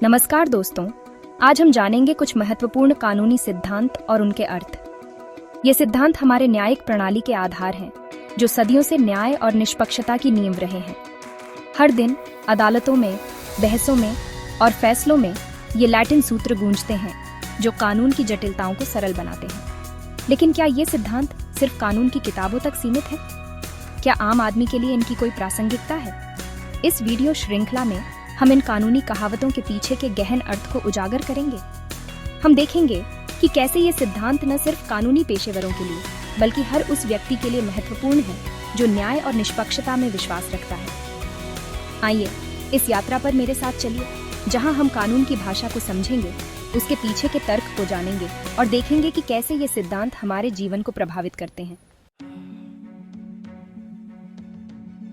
नमस्कार दोस्तों, आज हम जानेंगे कुछ महत्वपूर्ण कानूनी सिद्धांत और उनके अर्थ। ये सिद्धांत हमारे न्यायिक प्रणाली के आधार हैं, जो सदियों से न्याय और निष्पक्षता की नींव रहे हैं। हर दिन अदालतों में, बहसों में और फैसलों में ये लैटिन सूत्र गूंजते हैं, जो कानून की जटिलताओं को सरल बनाते हैं। लेकिन क्या ये सिद्धांत सिर्फ कानून की किताबों तक सीमित है? क्या आम आदमी के लिए इनकी कोई प्रासंगिकता है? इस वीडियो श्रृंखला में हम इन कानूनी कहावतों के पीछे के गहन अर्थ को उजागर करेंगे। हम देखेंगे कि कैसे ये सिद्धांत न सिर्फ कानूनी पेशेवरों के लिए, बल्कि हर उस व्यक्ति के लिए महत्वपूर्ण है जो न्याय और निष्पक्षता में विश्वास रखता है। आइए इस यात्रा पर मेरे साथ चलिए, जहां हम कानून की भाषा को समझेंगे, उसके पीछे के तर्क को जानेंगे और देखेंगे कि कैसे ये सिद्धांत हमारे जीवन को प्रभावित करते हैं।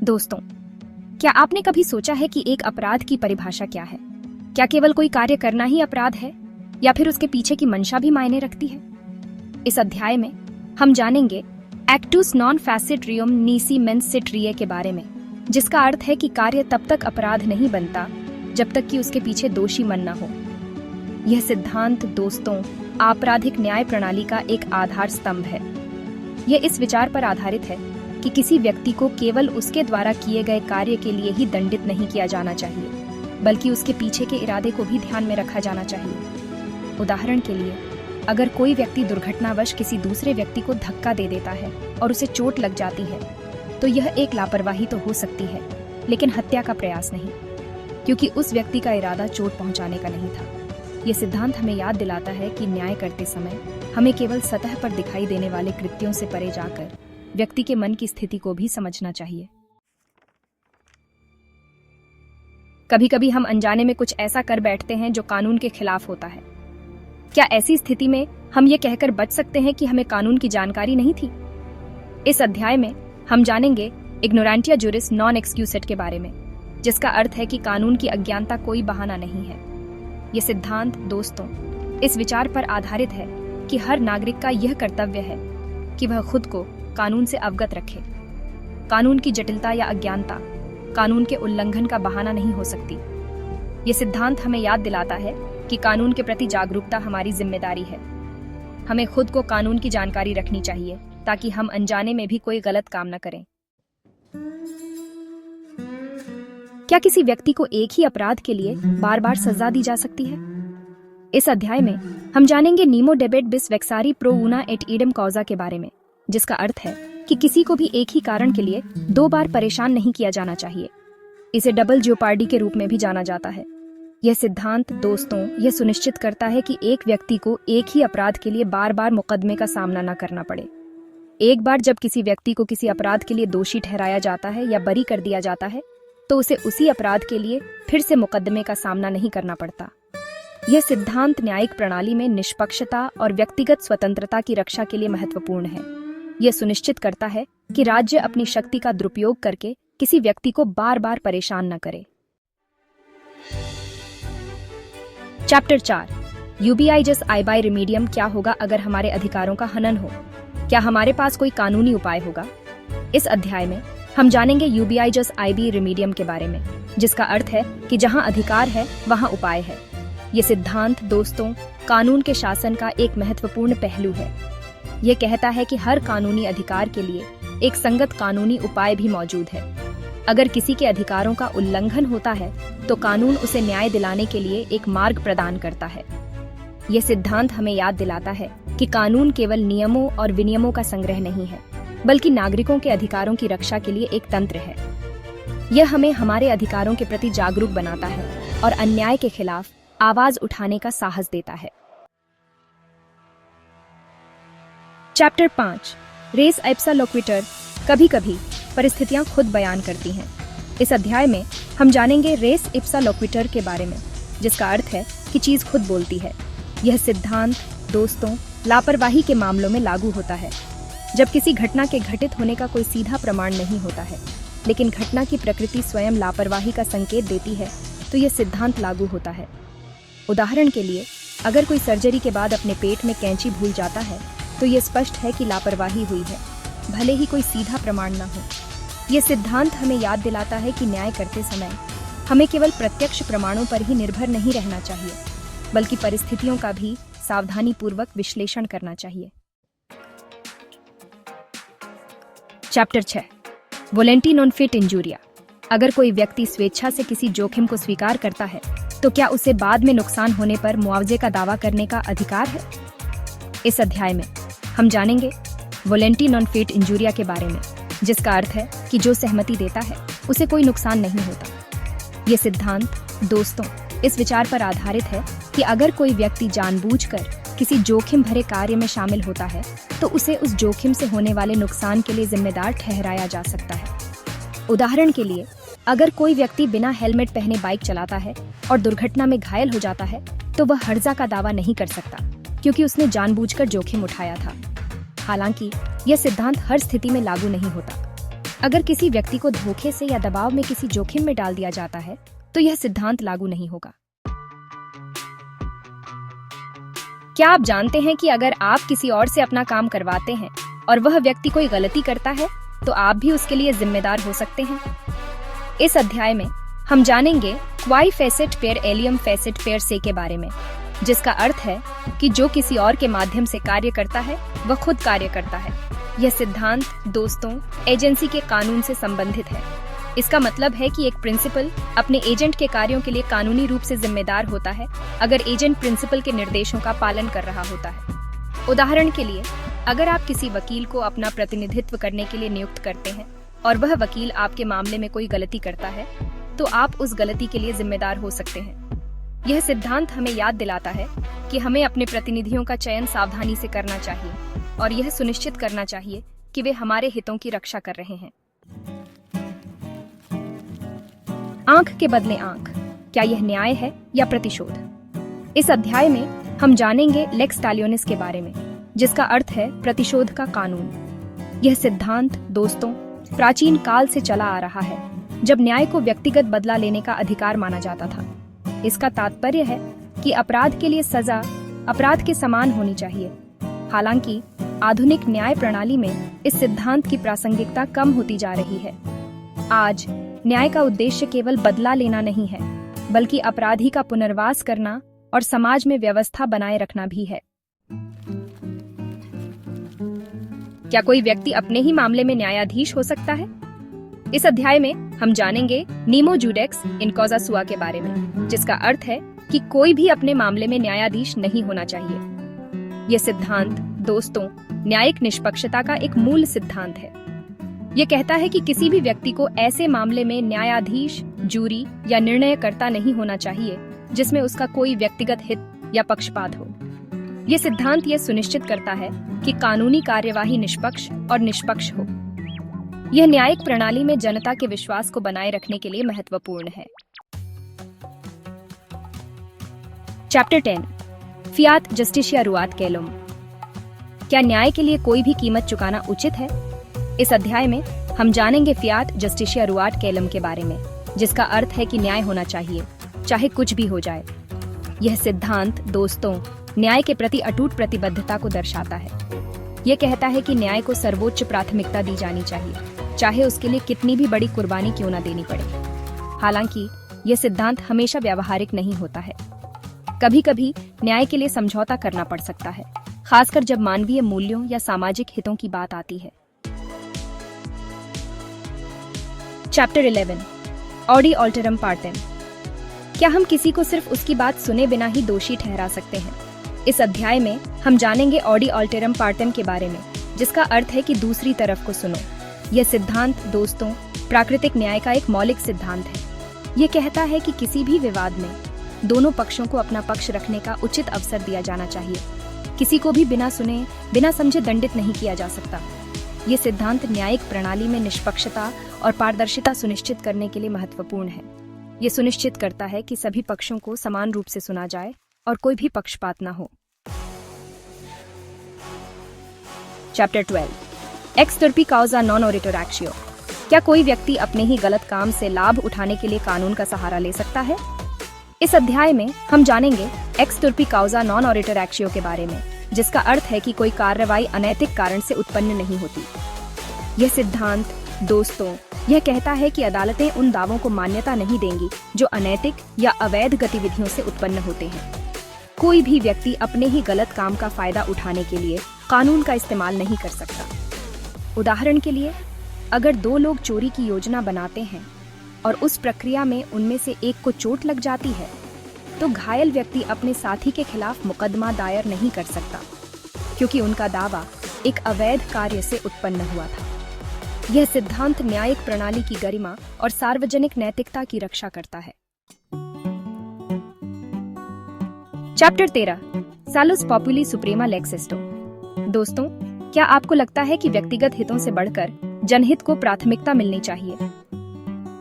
दोस्तों, क्या आपने कभी सोचा है कि एक अपराध की परिभाषा क्या है? क्या केवल कोई कार्य करना ही अपराध है, या फिर उसके पीछे की मंशा भी मायने रखती है? इस अध्याय में हम जानेंगे एक्टुस नॉन फैसिट रियम नीसी मेंस सिट रिए के बारे में, जिसका अर्थ है कि कार्य तब तक अपराध नहीं बनता जब तक कि उसके पीछे दोषी मन न हो। यह सिद्धांत दोस्तों आपराधिक न्याय प्रणाली का एक आधार स्तंभ है। यह इस विचार पर आधारित है कि किसी व्यक्ति को केवल उसके द्वारा किए गए कार्य के लिए ही दंडित नहीं किया जाना चाहिए, बल्कि उसके पीछे के इरादे को भी ध्यान में रखा जाना चाहिए। उदाहरण के लिए, अगर कोई व्यक्ति दुर्घटनावश किसी दूसरे व्यक्ति को धक्का दे देता है और उसे चोट लग जाती है, तो यह एक लापरवाही तो हो सकती है, लेकिन हत्या का प्रयास नहीं, क्योंकि उस व्यक्ति का इरादा चोट पहुंचाने का नहीं था। यह सिद्धांत हमें याद दिलाता है कि न्याय करते समय हमें केवल सतह पर दिखाई देने वाले कृत्यों से परे जाकर व्यक्ति के मन की स्थिति को भी समझना चाहिए। कभी कभी हम अनजाने में कुछ ऐसा कर बैठते हैं जो कानून के खिलाफ होता है। क्या ऐसी स्थिति में हम ये कहकर बच सकते हैं कि हमें कानून की जानकारी नहीं थी? इस अध्याय में हम जानेंगे इग्नोरेंटिया जुरिस नॉन एक्सक्यूसेट के बारे में, जिसका अर्थ है कि कानून की अज्ञानता कोई बहाना नहीं है। यह सिद्धांत दोस्तों इस विचार पर आधारित है कि हर नागरिक का यह कर्तव्य है कि वह खुद को कानून से अवगत रखे। कानून की जटिलता या अज्ञानता कानून के उल्लंघन का बहाना नहीं हो सकती। ये सिद्धांत हमें याद दिलाता है कि कानून के प्रति जागरूकता हमारी जिम्मेदारी है। हमें खुद को कानून की जानकारी रखनी चाहिए, ताकि हम अनजाने में भी कोई गलत काम न करें। क्या किसी व्यक्ति को एक ही अपराध के लिए बार बार सजा दी जा सकती है? इस अध्याय में हम जानेंगे नीमो डेबेट बिस वेक्सारी प्रो उना एट इडम कॉजा के बारे में, जिसका अर्थ है कि किसी को भी एक ही कारण के लिए दो बार परेशान नहीं किया जाना चाहिए। इसे डबल ज्योपार्डी के रूप में भी जाना जाता है। यह सिद्धांत दोस्तों यह सुनिश्चित करता है कि एक व्यक्ति को एक ही अपराध के लिए बार बार मुकदमे का सामना न करना पड़े। एक बार जब किसी व्यक्ति को किसी अपराध के लिए दोषी ठहराया जाता है या बरी कर दिया जाता है, तो उसे उसी अपराध के लिए फिर से मुकदमे का सामना नहीं करना पड़ता। यह सिद्धांत न्यायिक प्रणाली में निष्पक्षता और व्यक्तिगत स्वतंत्रता की रक्षा के लिए महत्वपूर्ण है। यह सुनिश्चित करता है कि राज्य अपनी शक्ति का दुरुपयोग करके किसी व्यक्ति को बार बार परेशान न करे। चैप्टर 4 यूबीआई जस आई बाय रिमीडियम। क्या होगा अगर हमारे अधिकारों का हनन हो? क्या हमारे पास कोई कानूनी उपाय होगा? इस अध्याय में हम जानेंगे यूबीआई जस आई बी रिमीडियम के बारे में, जिसका अर्थ है कि जहां अधिकार है वहां उपाय है। यह सिद्धांत दोस्तों कानून के शासन का एक महत्वपूर्ण पहलू है। यह कहता है कि हर कानूनी अधिकार के लिए एक संगत कानूनी उपाय भी मौजूद है। अगर किसी के अधिकारों का उल्लंघन होता है, तो कानून उसे न्याय दिलाने के लिए एक मार्ग प्रदान करता है। यह सिद्धांत हमें याद दिलाता है कि कानून केवल नियमों और विनियमों का संग्रह नहीं है, बल्कि नागरिकों के अधिकारों की रक्षा के लिए एक तंत्र है। यह हमें हमारे अधिकारों के प्रति जागरूक बनाता है और अन्याय के खिलाफ आवाज उठाने का साहस देता है। Chapter 5 res ipsa loquitur. कभी कभी परिस्थितियां खुद बयान करती हैं। इस अध्याय में हम जानेंगे रेस इप्सा लोक्विटर के बारे में, जिसका अर्थ है कि चीज खुद बोलती है। यह सिद्धांत दोस्तों लापरवाही के मामलों में लागू होता है। जब किसी घटना के घटित होने का कोई सीधा प्रमाण नहीं होता है, लेकिन घटना की प्रकृति स्वयं लापरवाही का संकेत देती है, तो यह सिद्धांत लागू होता है। उदाहरण के लिए, अगर कोई सर्जरी के बाद अपने पेट में कैंची भूल जाता है, तो यह स्पष्ट है कि लापरवाही हुई है, भले ही कोई सीधा प्रमाण न हो। यह सिद्धांत हमें याद दिलाता है कि न्याय करते समय हमें केवल प्रत्यक्ष प्रमाणों पर ही निर्भर नहीं रहना चाहिए, बल्कि परिस्थितियों का भी सावधानीपूर्वक विश्लेषण करना चाहिए। Chapter 6 volenti non fit injuria. अगर कोई व्यक्ति स्वेच्छा से किसी जोखिम को स्वीकार करता है तो क्या उसे बाद में नुकसान होने पर मुआवजे का दावा करने का अधिकार है? इस अध्याय में हम जानेंगे वोलेंटी नॉन फिट इंजूरिया के बारे में, जिसका अर्थ है कि जो सहमति देता है उसे कोई नुकसान नहीं होता। ये सिद्धांत दोस्तों इस विचार पर आधारित है कि अगर कोई व्यक्ति जानबूझकर किसी जोखिम भरे कार्य में शामिल होता है तो उसे उस जोखिम से होने वाले नुकसान के लिए जिम्मेदार ठहराया जा सकता है। उदाहरण के लिए, अगर कोई व्यक्ति बिना हेलमेट पहने बाइक चलाता है और दुर्घटना में घायल हो जाता है तो वह हर्जा का दावा नहीं कर सकता, क्योंकि उसने जानबूझकर जोखिम उठाया था। हालांकि यह सिद्धांत हर स्थिति में लागू नहीं होता। अगर किसी व्यक्ति को धोखे से या दबाव में किसी जोखिम में डाल दिया जाता है तो यह सिद्धांत लागू नहीं होगा। क्या आप जानते हैं कि अगर आप किसी और से अपना काम करवाते हैं और वह व्यक्ति कोई गलती करता है तो आप भी उसके लिए जिम्मेदार हो सकते हैं? इस अध्याय में हम जानेंगे क्वाई फेसेट पेर एलियम फेसेट पेर से के बारे में, जिसका अर्थ है कि जो किसी और के माध्यम से कार्य करता है वह खुद कार्य करता है। यह सिद्धांत दोस्तों एजेंसी के कानून से संबंधित है। इसका मतलब है कि एक प्रिंसिपल अपने एजेंट के कार्यों के लिए कानूनी रूप से जिम्मेदार होता है अगर एजेंट प्रिंसिपल के निर्देशों का पालन कर रहा होता है। उदाहरण के लिए, अगर आप किसी वकील को अपना प्रतिनिधित्व करने के लिए नियुक्त करते हैं और वह वकील आपके मामले में कोई गलती करता है तो आप उस गलती के लिए जिम्मेदार हो सकते हैं। यह सिद्धांत हमें याद दिलाता है कि हमें अपने प्रतिनिधियों का चयन सावधानी से करना चाहिए और यह सुनिश्चित करना चाहिए कि वे हमारे हितों की रक्षा कर रहे हैं। आंख के बदले आंख, क्या यह न्याय है या प्रतिशोध? इस अध्याय में हम जानेंगे लेक्स टैलियोनिस के बारे में, जिसका अर्थ है प्रतिशोध का कानून। यह सिद्धांत दोस्तों प्राचीन काल से चला आ रहा है, जब न्याय को व्यक्तिगत बदला लेने का अधिकार माना जाता था। इसका तात्पर्य है कि अपराध के लिए सजा अपराध के समान होनी चाहिए। हालांकि आधुनिक न्याय प्रणाली में इस सिद्धांत की प्रासंगिकता कम होती जा रही है। आज न्याय का उद्देश्य केवल बदला लेना नहीं है, बल्कि अपराधी का पुनर्वास करना और समाज में व्यवस्था बनाए रखना भी है। क्या कोई व्यक्ति अपने ही मामले में न्यायाधीश हो सकता है? इस अध्याय में हम जानेंगे नीमो जुडेक्स इन कॉजा सुआ के बारे में, जिसका अर्थ है कि कोई भी अपने मामले में न्यायाधीश नहीं होना चाहिए। यह सिद्धांत दोस्तों न्यायिक निष्पक्षता का एक मूल सिद्धांत है। यह कहता है कि किसी भी व्यक्ति को ऐसे मामले में न्यायाधीश, जूरी या निर्णयकर्ता नहीं होना चाहिए जिसमें उसका कोई व्यक्तिगत हित या पक्षपात हो। यह सिद्धांत यह सुनिश्चित करता है कि कानूनी कार्यवाही निष्पक्ष और निष्पक्ष हो। यह न्यायिक प्रणाली में जनता के विश्वास को बनाए रखने के लिए महत्वपूर्ण है। Chapter 10 fiat justitia ruat caelum. क्या न्याय के लिए कोई भी कीमत चुकाना उचित है? इस अध्याय में हम जानेंगे फियात जस्टिशिया रुआट कैलम के बारे में, जिसका अर्थ है कि न्याय होना चाहिए, चाहे कुछ भी हो जाए। यह सिद्धांत दोस्तों न्याय के प्रति अटूट प्रतिबद्धता को दर्शाता है। यह कहता है कि न्याय को सर्वोच्च प्राथमिकता दी जानी चाहिए, चाहे उसके लिए कितनी भी बड़ी कुर्बानी क्यों न देनी पड़े। हालांकि यह सिद्धांत हमेशा व्यावहारिक नहीं होता है। कभी कभी न्याय के लिए समझौता करना पड़ सकता है, खासकर जब मानवीय मूल्यों या सामाजिक हितों की बात आती है। Chapter 11 Audi alteram पार्टेम। क्या हम किसी को सिर्फ उसकी बात सुने बिना ही दोषी ठहरा सकते हैं? इस अध्याय में हम जानेंगे ऑडी ऑल्टरम पार्टेम के बारे में, जिसका अर्थ है कि दूसरी तरफ को सुनो। यह सिद्धांत दोस्तों प्राकृतिक न्याय का एक मौलिक सिद्धांत है। यह कहता है कि किसी भी विवाद में दोनों पक्षों को अपना पक्ष रखने का उचित अवसर दिया जाना चाहिए। किसी को भी बिना सुने, बिना समझे दंडित नहीं किया जा सकता। ये सिद्धांत न्यायिक प्रणाली में निष्पक्षता और पारदर्शिता सुनिश्चित करने के लिए महत्वपूर्ण है। ये सुनिश्चित करता है कि सभी पक्षों को समान रूप से सुना जाए और कोई भी पक्षपात न हो। Chapter 12 ex turpi causa non oritur actio. क्या कोई व्यक्ति अपने ही गलत काम से लाभ उठाने के लिए कानून का सहारा ले सकता है? इस अध्याय में हम जानेंगे x turpi causa non oritur एक्शियो के बारे में, जिसका अर्थ है कि कोई कार्रवाई अनैतिक कारण से उत्पन्न नहीं होती। यह सिद्धांत दोस्तों यह कहता है कि अदालतें उन दावों को मान्यता नहीं देंगी जो अनैतिक या अवैध गतिविधियों से उत्पन्न होते हैं। कोई भी व्यक्ति अपने ही गलत काम का फायदा उठाने के लिए कानून का इस्तेमाल नहीं कर सकता। उदाहरण के लिए, अगर दो लोग चोरी की योजना बनाते हैं और उस प्रक्रिया में उनमें से एक को चोट लग जाती है, तो घायल व्यक्ति अपने साथी के खिलाफ मुकदमा दायर नहीं कर सकता, क्योंकि उनका दावा एक अवैध कार्य से उत्पन्न हुआ था। यह सिद्धांत न्यायिक प्रणाली की गरिमा और सार्वजनिक नैतिकता की रक्षा करता है। Chapter 13, salus populi suprema lex esto. दोस्तों, क्या आपको लगता है कि व्यक्तिगत हितों से बढ़कर जनहित को प्राथमिकता मिलनी चाहिए?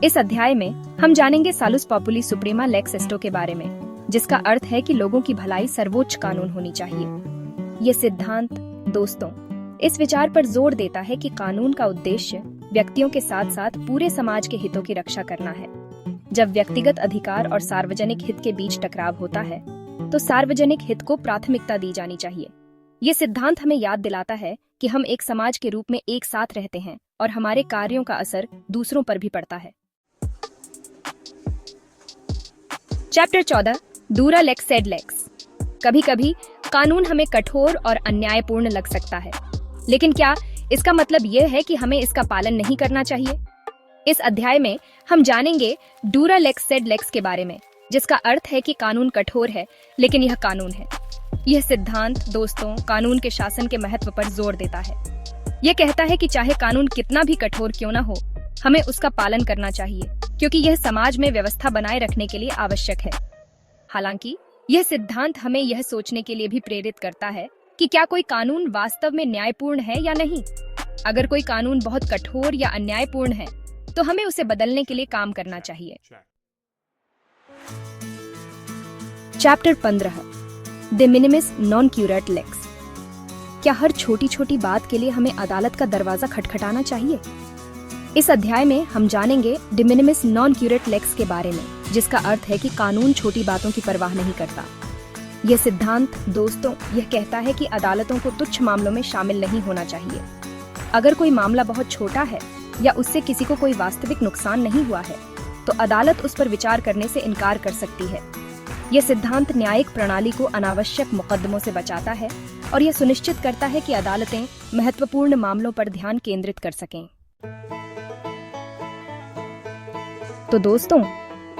इस अध्याय में हम जानेंगे सालुस पॉपुली सुप्रीमा लेक्स एस्टो के बारे में, जिसका अर्थ है कि लोगों की भलाई सर्वोच्च कानून होनी चाहिए। ये सिद्धांत, दोस्तों, इस विचार पर जोर देता है कि कानून का उद्देश्य व्यक्तियों के साथ साथ पूरे समाज के हितों की रक्षा करना है। जब व्यक्तिगत अधिकार और सार्वजनिक हित के बीच टकराव होता है, तो सार्वजनिक हित को प्राथमिकता दी जानी चाहिए। ये सिद्धांत हमें याद दिलाता है कि हम एक समाज के रूप में एक साथ रहते हैं और हमारे कार्यों का असर दूसरों पर भी पड़ता है। चैप्टर 14, दूरा लेक्स सेड लेक्स। कभी कभी कानून हमें कठोर और अन्यायपूर्ण लग सकता है, लेकिन क्या इसका मतलब यह है कि हमें इसका पालन नहीं करना चाहिए? इस अध्याय में हम जानेंगे डूरा लेक्स सेड लेक्स के बारे में, जिसका अर्थ है कि कानून कठोर है, लेकिन यह कानून है। यह सिद्धांत, दोस्तों, कानून के शासन के महत्व पर जोर देता है। यह कहता है कि चाहे कानून कितना भी कठोर क्यों न हो, हमें उसका पालन करना चाहिए, क्योंकि यह समाज में व्यवस्था बनाए रखने के लिए आवश्यक है। हालांकि यह सिद्धांत हमें यह सोचने के लिए भी प्रेरित करता है कि क्या कोई कानून वास्तव में न्यायपूर्ण है या नहीं। अगर कोई कानून बहुत कठोर या अन्यायपूर्ण है, तो हमें उसे बदलने के लिए काम करना चाहिए। Chapter 15, de minimis non curat lex। क्या हर छोटी छोटी बात के लिए हमें अदालत का दरवाजा खटखटाना चाहिए? इस अध्याय में हम जानेंगे de minimis non curat lex के बारे में, जिसका अर्थ है कि कानून छोटी बातों की परवाह नहीं करता। यह सिद्धांत, दोस्तों, यह कहता है कि अदालतों को तुच्छ मामलों में शामिल नहीं होना चाहिए। अगर कोई मामला बहुत छोटा है या उससे किसी को कोई वास्तविक नुकसान नहीं हुआ है, तो अदालत उस पर विचार करने से इनकार कर सकती है। यह सिद्धांत न्यायिक प्रणाली को अनावश्यक मुकदमों से बचाता है और यह सुनिश्चित करता है कि अदालतें महत्वपूर्ण मामलों पर ध्यान केंद्रित कर सकें। तो दोस्तों,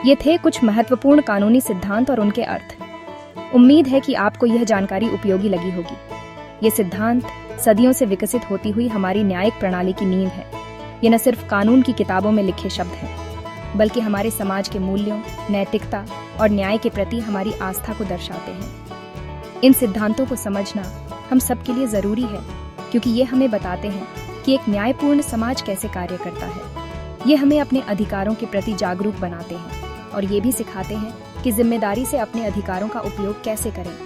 ये थे कुछ महत्वपूर्ण कानूनी सिद्धांत और उनके अर्थ। उम्मीद है कि आपको यह जानकारी उपयोगी लगी होगी। ये सिद्धांत सदियों से विकसित होती हुई हमारी न्यायिक प्रणाली की नींव है। ये न सिर्फ कानून की किताबों में लिखे शब्द हैं, बल्कि हमारे समाज के मूल्यों, नैतिकता और न्याय के प्रति हमारी आस्था को दर्शाते हैं। इन सिद्धांतों को समझना हम सबके लिए जरूरी है, क्योंकि ये हमें बताते हैं कि एक न्यायपूर्ण समाज कैसे कार्य करता है। ये हमें अपने अधिकारों के प्रति जागरूक बनाते हैं और ये भी सिखाते हैं कि जिम्मेदारी से अपने अधिकारों का उपयोग कैसे करें।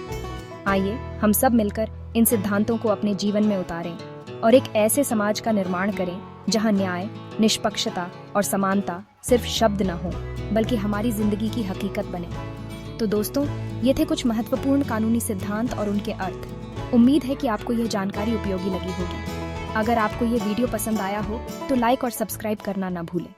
आइए हम सब मिलकर इन सिद्धांतों को अपने जीवन में उतारें और एक ऐसे समाज का निर्माण करें जहां न्याय, निष्पक्षता और समानता सिर्फ शब्द न हो, बल्कि हमारी जिंदगी की हकीकत बने। तो दोस्तों, ये थे कुछ महत्वपूर्ण कानूनी सिद्धांत और उनके अर्थ। उम्मीद है कि आपको यह जानकारी उपयोगी लगी होगी। अगर आपको ये वीडियो पसंद आया हो तो लाइक और सब्सक्राइब करना न भूलें।